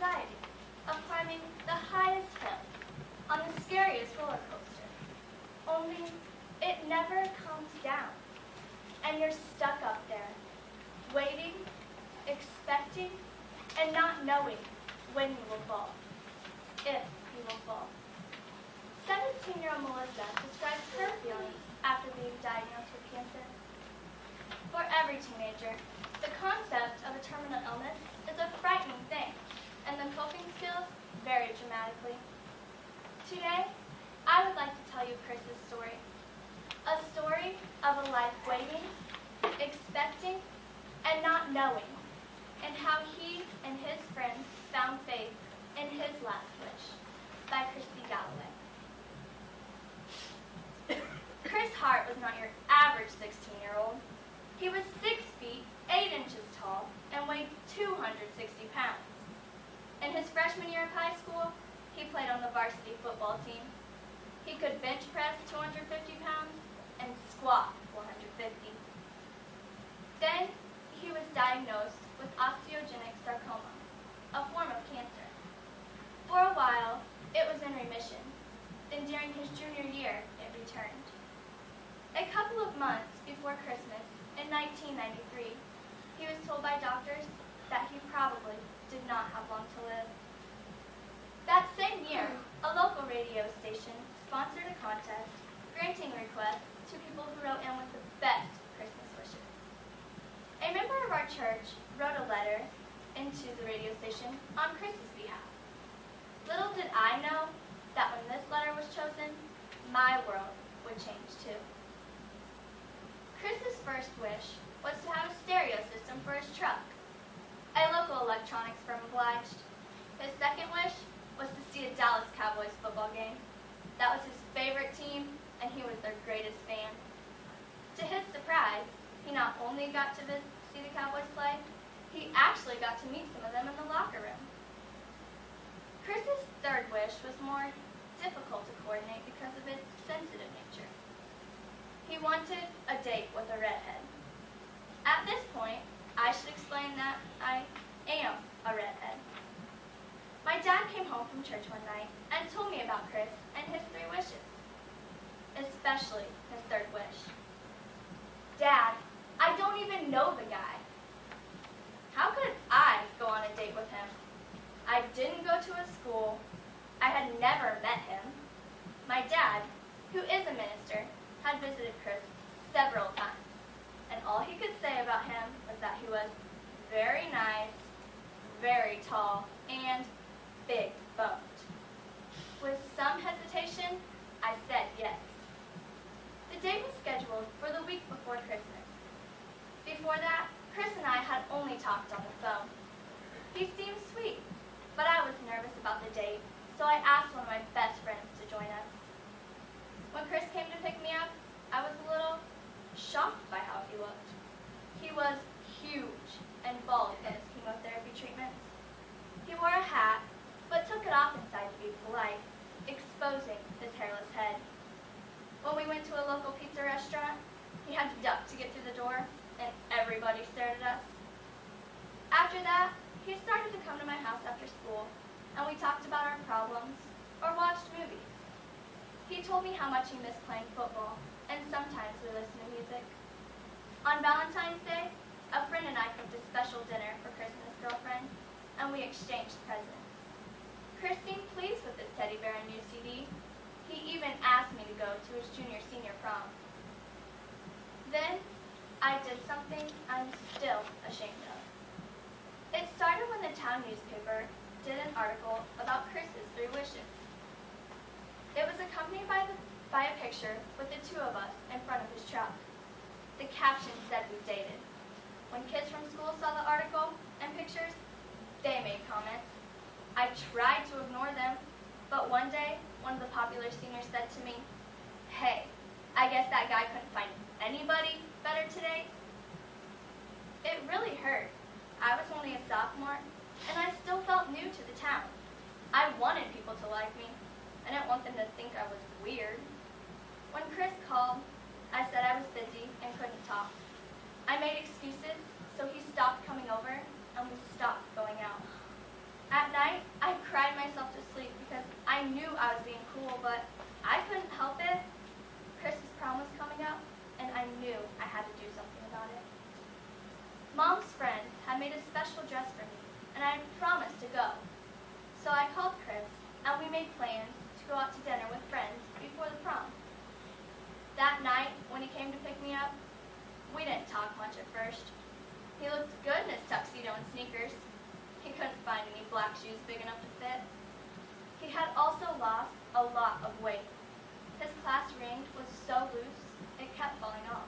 anxiety of climbing the highest hill on the scariest roller coaster. Only it never comes down, and you're stuck up there, waiting, expecting, and not knowing when you will fall, if you will fall. 17-year-old Melissa describes her feelings after being diagnosed with cancer. For every teenager, the concept of a terminal illness is a frightening thing, and the coping skills vary dramatically. Today, I would like to tell you Chris's story. A story of a life waiting, expecting, and not knowing, and how he and his friends found faith in his last wish, by Christy Galloway. Chris Hart was not your average 16-year-old. He was 6 feet, 8 inches tall, and weighed 260 pounds. In his freshman year of high school, he played on the varsity football team. He could bench press 250 pounds and squat 450. Then he was diagnosed with osteogenic sarcoma, a form of cancer. For a while, it was in remission. Then during his junior year, it returned. A couple of months before Christmas, in 1993, he was told by doctors that he probably did not have long to live. That same year, a local radio station sponsored a contest granting requests to people who wrote in with the best Christmas wishes. A member of our church wrote a letter into the radio station on Chris's behalf. Little did I know that when this letter was chosen, my world would change too. Chris's first wish was to have a stereo system for his truck. A local electronics firm obliged. His second wish was to see a Dallas Cowboys football game. That was his favorite team, and he was their greatest fan. To his surprise, he not only got to see the Cowboys play, he actually got to meet some of them in the locker room. Chris's third wish was more difficult to coordinate because of its sensitive nature. He wanted a date with a redhead. At this point, I should explain that I am a redhead. My dad came home from church one night and told me about Chris and his 3 wishes, especially his third wish. Dad, I don't even know the guy. How could I go on a date with him? I didn't go to his school. I had never met him. My dad, who is a minister, had visited Chris several times, and all he could say about him was that he was very nice, very tall, and big boned. With some hesitation, I said yes. The date was scheduled for the week before Christmas. Before that, Chris and I had only talked on the phone. He seemed sweet, but I was nervous about the date, so I asked one of my best friends to join us. When Chris came to pick me up, I was a little shocked by how he looked. He was huge and bald in his chemotherapy treatments. He wore a hat, but took it off inside to be polite, exposing his hairless head. When we went to a local pizza restaurant, he had to duck to get through the door, and everybody stared at us. After that, he started to come to my house after school, and we talked about our problems or watched movies. He told me how much he missed playing football, and sometimes we listened to music. On Valentine's Day, a friend and I cooked a special dinner for Chris and his girlfriend, and we exchanged presents. Chris seemed pleased with his teddy bear and new CD. He even asked me to go to his junior-senior prom. Then, I did something I'm still ashamed of. It started when the town newspaper did an article about Chris's 3 wishes. It was accompanied by a picture with the 2 of us in front of his truck. The caption said we dated. When kids from school saw the article and pictures, they made comments. I tried to ignore them, but one day, one of the popular seniors said to me, "Hey, I guess that guy couldn't find anybody better today." It really hurt. I was only a sophomore, and I still felt new to the town. I wanted people to like me. I didn't want them to think I was weird. When Chris called, I said I was busy and couldn't talk. I made excuses, so he stopped coming over, and we stopped going out. At night, first. He looked good in his tuxedo and sneakers. He couldn't find any black shoes big enough to fit. He had also lost a lot of weight. His class ring was so loose, it kept falling off.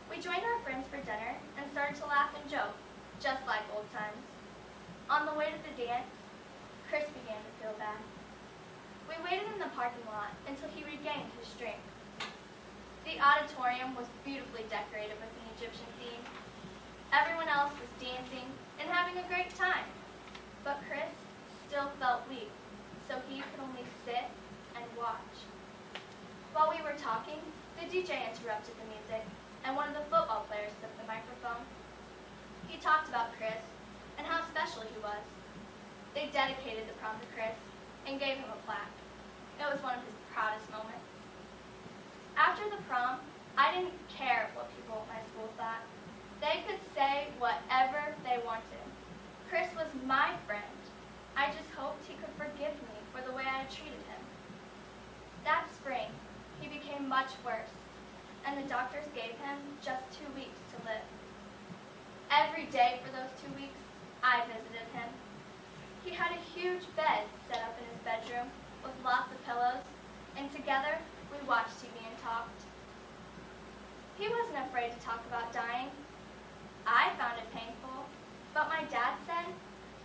We joined our friends for dinner and started to laugh and joke, just like old times. On the way to the dance, Chris began to feel bad. We waited in the parking lot until he regained his strength. The auditorium was beautifully decorated with an Egyptian theme. Everyone else was dancing and having a great time, but Chris still felt weak, so he could only sit and watch. While we were talking, the DJ interrupted the music, and one of the football players took the microphone. He talked about Chris and how special he was. They dedicated the prom to Chris and gave him a plaque. It was one of his proudest moments. After the prom, I didn't care what people at my school thought. They could say whatever they wanted. Chris was my friend. I just hoped he could forgive me for the way I had treated him. That spring, he became much worse, and the doctors gave him just 2 weeks to live. Every day for those 2 weeks, I visited him. He had a huge bed set up in his bedroom with lots of pillows, and together we watched TV and talked. He wasn't afraid to talk about dying. I found it painful, but my dad said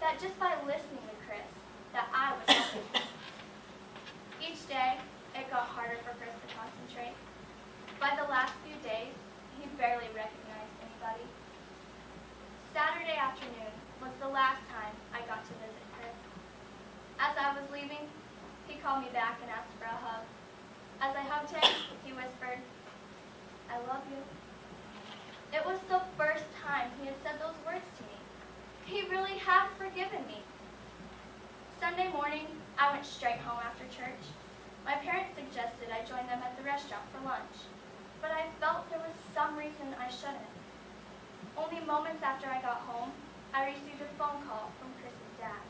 that just by listening to Chris, that I was helping. Each day, it got harder for Chris to concentrate. By the last few days, he barely recognized anybody. Saturday afternoon was the last time I got to visit Chris. As I was leaving, he called me back and asked for a hug. As I hugged him, he whispered, "I love you." It was the first time he had said those words to me. He really had forgiven me. Sunday morning, I went straight home after church. My parents suggested I join them at the restaurant for lunch, but I felt there was some reason I shouldn't. Only moments after I got home, I received a phone call from Chris's dad.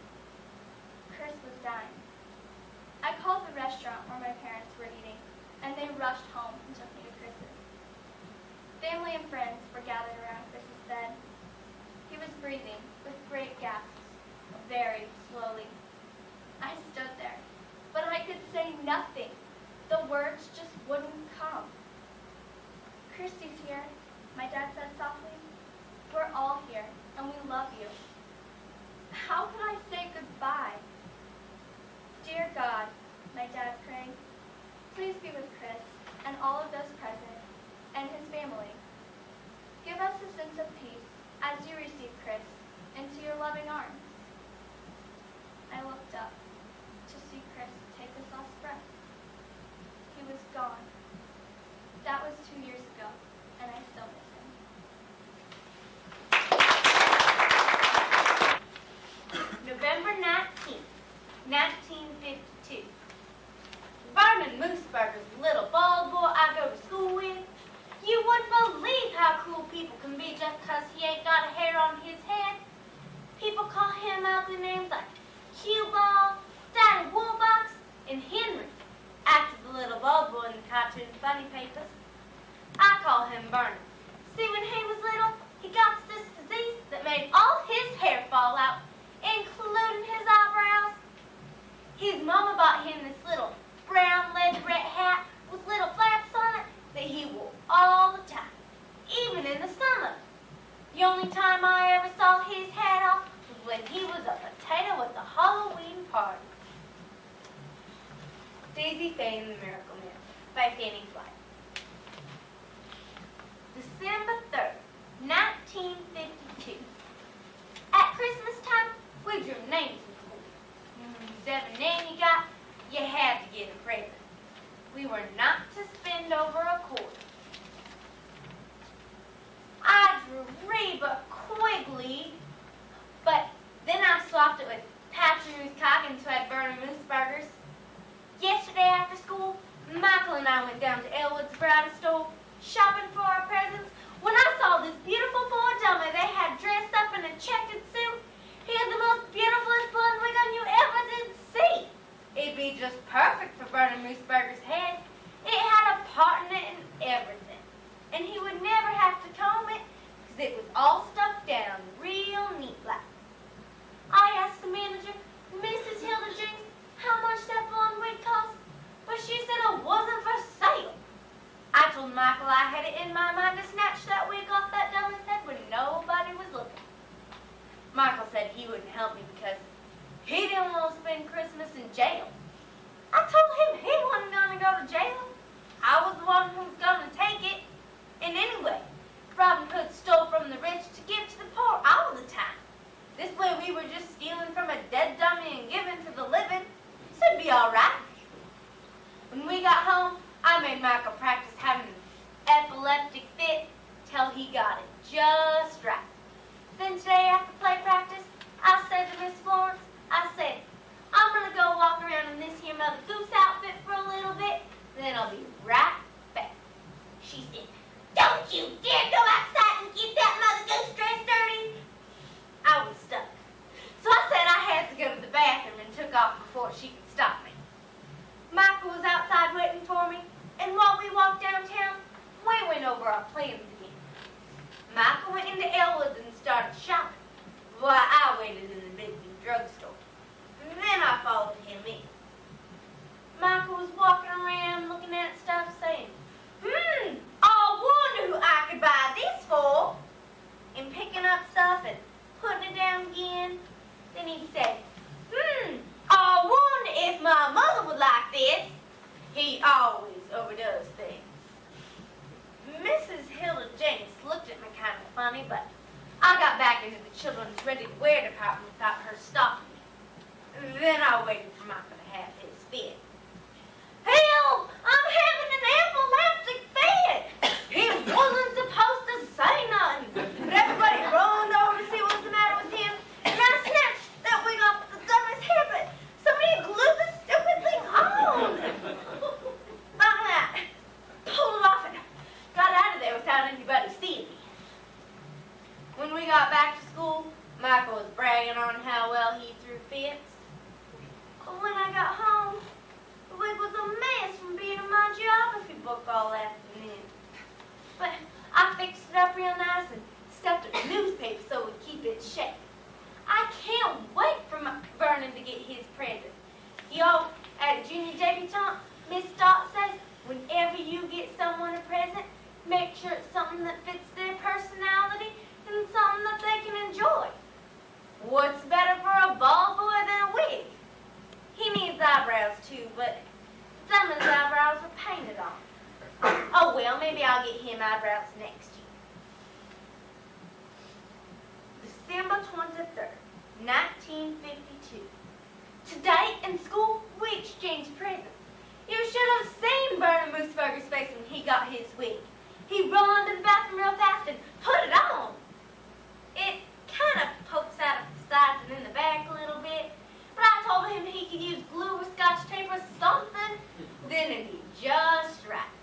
Chris was dying. I called the restaurant where my parents were eating, and they rushed home and took me to Chris's. Family and friends were gathered around Chris's bed. He was breathing with great gasps, very slowly. I stood there, but I could say nothing. The words just wouldn't come. "Christy's here," my dad said softly. "We're all here, and we love you." How could I say goodbye? "Dear God," my dad prayed, "please be with Chris and all of those present and his family. Give us a sense of peace as you receive Chris into your loving arms." I looked up to see Chris take his last breath. He was gone. That was 2 years ago, and I still miss him. November 19th, 1952. Vernon Mooseburger's little bald boy I go to school with. You wouldn't believe how cool people can be just 'cause he ain't got a hair on his head. People call him ugly names like Cue Ball, Daddy Woolbox, and Henry, after the little bald boy in the cartoon funny papers. I call him Vernon. See, when he was little, he got this disease that made all his hair fall out, including his eyebrows. His mama bought him this little brown leatherette hat with little flaps on it that he wore all the time, even in the summer. The only time I ever saw his hat off was when he was a potato at the Halloween party. Daisy Faye and the Miracle Man by Fanny Flagg. December 3rd, 1952. At Christmas time, we drew names in school. Whatever name you got, you had to get a present. We were not to spend over a quarter. I drew Reba Quigley, but then I swapped it with Patrick Coggins, who had Vernon Mooseburgers. Yesterday after school, Michael and I went down to Elwood's bridal store shopping for our presents when I saw this beautiful boy dummy they had dressed up in a checkered suit. He had the most beautifulest blonde wig on you ever did see. It'd be just perfect for Vernon Mooseburger's head. It had a part in it and Michael said he wouldn't help me because he didn't want to spend Christmas in jail. I told him he wasn't going to go to jail. I was the one who was going to take it. And anyway, Robin Hood stole from the rich to give to the poor all the time. This way we were just stealing from a dead dummy and giving to the living. So it'd be all right. When we got home, I made Michael practice having an epileptic fit till he got it just right. Then today after play practice, I said to Miss Florence, I said, I'm going to go walk around in this here Mother Goose outfit for a little bit, then I'll be right back. She said, don't you dare go outside and get that Mother Goose dress dirty. I was stuck. So I said I had to go to the bathroom and took off before she could stop me. Michael was outside waiting for me, and while we walked downtown, we went over our plans again. Michael went into Elwood's and started shopping, while I waited in the big drugstore. And then I followed him in. Michael was walking around looking at stuff saying, I wonder who I could buy this for. And picking up stuff and putting it down again. Then he said, I wonder if my mother would like this. He always overdoes things. Mrs. Hilda Jenks looked at me kind of funny, but I got back into the children's ready-to-wear department without her stopping me. Then I waited for Michael to have his fit. Help! I'm having an epileptic fit! He wasn't supposed to say nothing, but everybody rolled over to see what was the matter with him, and I snatched that wig off the dumbest hair, but somebody glued the stupid thing on. I pulled it off and got out of there without anybody seeing me. When we got back to school, Michael was bragging on how well he threw fits. But when I got home, the wig was a mess from being in my geography book all afternoon. But I fixed it up real nice and stuffed it with newspaper so it would keep its shape. I can't wait for Vernon to get his present. At Junior Debutante, Miss Stott says, whenever you get someone a present, make sure it's something that fits their personality and something that they can enjoy. What's better for a bald boy than a wig? He needs eyebrows too, but some of his eyebrows are painted on. Oh well, maybe I'll get him eyebrows next year. December 23rd, 1952. Today in school, we exchanged presents. You should have seen Vernon Mooseburger's face when he got his wig. He ran to the bathroom real fast and put it on. It kind of pokes out of the sides and in the back a little bit, but I told him he could use glue or scotch tape or something, then it'd be just right.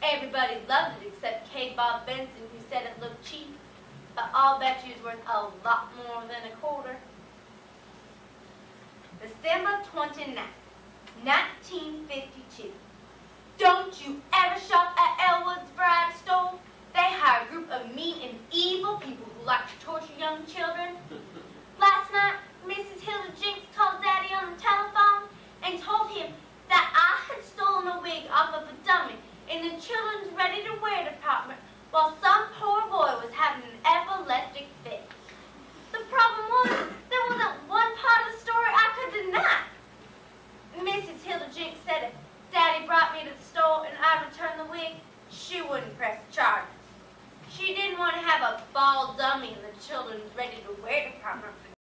Everybody loved it except K. Bob Benson, who said it looked cheap, but I'll bet you it's worth a lot more than a quarter. December 29th, 1952. Don't you ever shop at Elwood's Variety Store? They hire a group of mean and evil people who like to torture young children. Last night, Mrs. Hilda Jenks called Daddy on the telephone and told him that I had stolen a wig off of a dummy in the children's ready-to-wear department while some